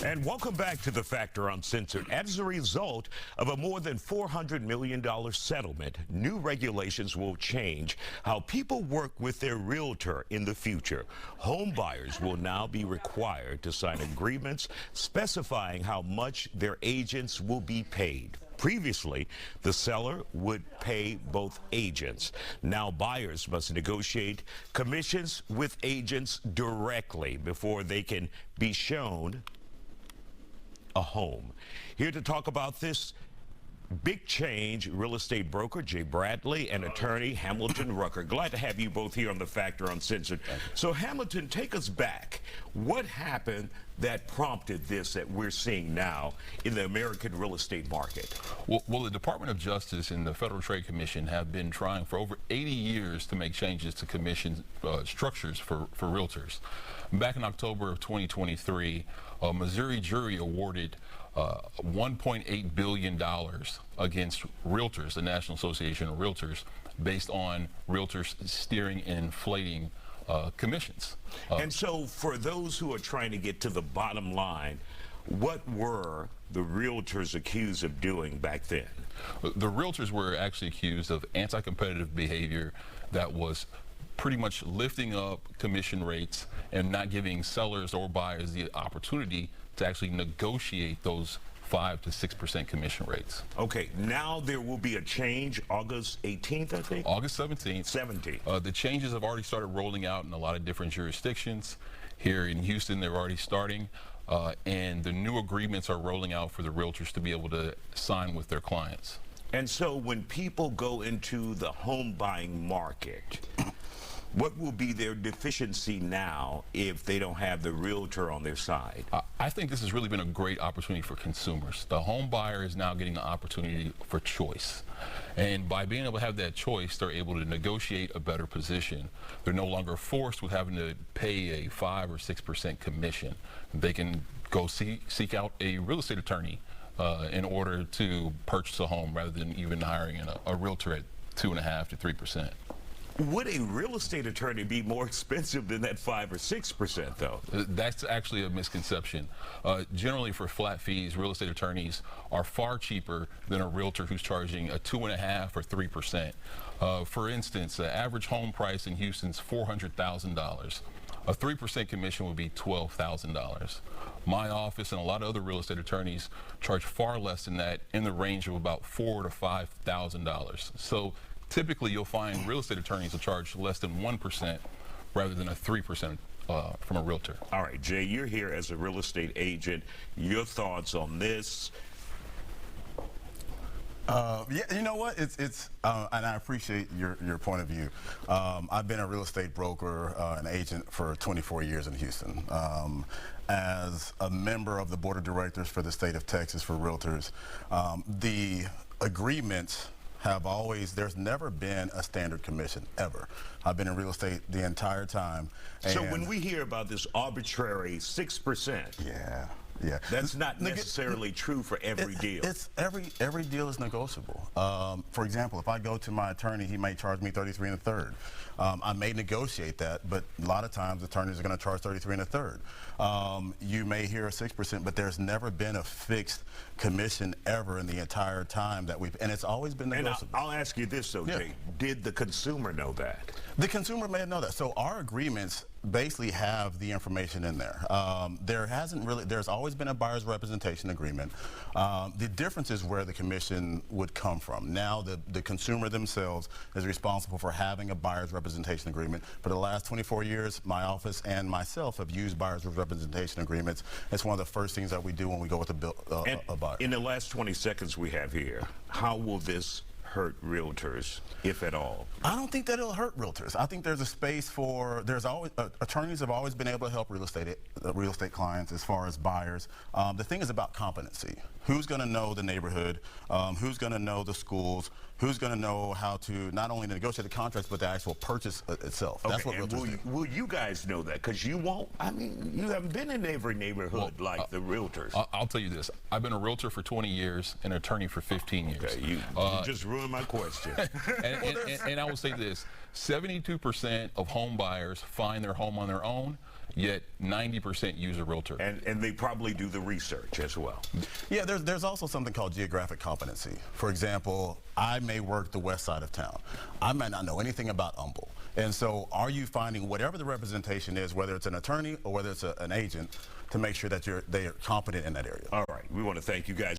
And welcome back to The Factor Uncensored. As a result of a more than $400 million settlement, new regulations will change how people work with their realtor in the future. Home buyers will now be required to sign agreements specifying how much their agents will be paid. Previously, the seller would pay both agents. Now buyers must negotiate commissions with agents directly before they can be shown a home. Here to talk about this big change, real estate broker Jay Bradley and attorney Hamilton Rucker. Glad to have you both here on The Factor Uncensored. So Hamilton, take us back. What happened that prompted this that we're seeing now in the American real estate market? Well, the Department of Justice and the Federal Trade Commission have been trying for over 80 years to make changes to commission structures for realtors. Back in October of 2023, a Missouri jury awarded $1.8 billion against realtors, the National Association of Realtors, based on realtors steering and inflating commissions. And so for those who are trying to get to the bottom line, what were the realtors accused of doing back then? The realtors were actually accused of anti-competitive behavior that was pretty much lifting up commission rates and not giving sellers or buyers the opportunity to actually negotiate those 5 to 6% commission rates. Okay, now there will be a change August 18th, I think? August 17th. 17th. The changes have already started rolling out in a lot of different jurisdictions. Here in Houston, they're already starting. And the new agreements are rolling out for the realtors to be able to sign with their clients. And so when people go into the home buying market, what will be their deficiency now if they don't have the realtor on their side? I think this has really been a great opportunity for consumers. The home buyer is now getting the opportunity for choice. And by being able to have that choice, they're able to negotiate a better position. They're no longer forced with having to pay a 5 or 6% commission. They can go seek out a real estate attorney in order to purchase a home rather than even hiring a realtor at 2.5 to 3%. Would a real estate attorney be more expensive than that 5 or 6%, though? That's actually a misconception. Generally, for flat fees, real estate attorneys are far cheaper than a realtor who's charging a 2.5 or 3%. For instance, the average home price in Houston is $400,000. A 3% commission would be $12,000. My office and a lot of other real estate attorneys charge far less than that, in the range of about $4,000 to $5,000. So typically, you'll find real estate attorneys will charge less than 1% rather than a 3% from a realtor. All right, Jay, you're here as a real estate agent. Your thoughts on this? Yeah, you know what? And I appreciate your point of view. I've been a real estate broker, an agent for 24 years in Houston. As a member of the board of directors for the state of Texas for realtors, the agreements have always, there's never been a standard commission, ever. I've been in real estate the entire time. So when we hear about this arbitrary 6%, yeah, that's not necessarily true for every deal. It's every deal is negotiable. For example, if I go to my attorney, he may charge me 33 1/3. I may negotiate that, but a lot of times attorneys are going to charge 33 1/3. You may hear a 6%, but there's never been a fixed commission ever in the entire time that and it's always been negotiable. And I'll ask you this though, Jay, did the consumer know that? The consumer may know that. So our agreements basically have the information in there. There's always been a buyer's representation agreement. The difference is where the commission would come from. Now the consumer themselves is responsible for having a buyer's representation agreement. For the last 24 years, my office and myself have used buyer's representation agreements. It's one of the first things that we do when we go with a buyer. In the last 20 seconds we have here, how will this hurt realtors, if at all? I don't think that it'll hurt realtors. I think there's a space for, attorneys have always been able to help real estate clients as far as buyers. The thing is about competency. Who's going to know the neighborhood? Who's going to know the schools? Who's going to know how to not only negotiate the contracts, but the actual purchase itself? Okay, that's what realtors do. Will you guys know that? Because you won't, I mean, you haven't been in every neighborhood like the realtors. I'll tell you this. I've been a realtor for 20 years and an attorney for 15 years. Okay, you just ruined my question. and I will say this. 72% of home buyers find their home on their own, yet 90% use a realtor. And they probably do the research as well. Yeah, there's also something called geographic competency. For example, I may work the west side of town. I might not know anything about Humble. And so are you finding whatever the representation is, whether it's an attorney or whether it's an agent, to make sure that they are competent in that area? All right. We want to thank you guys.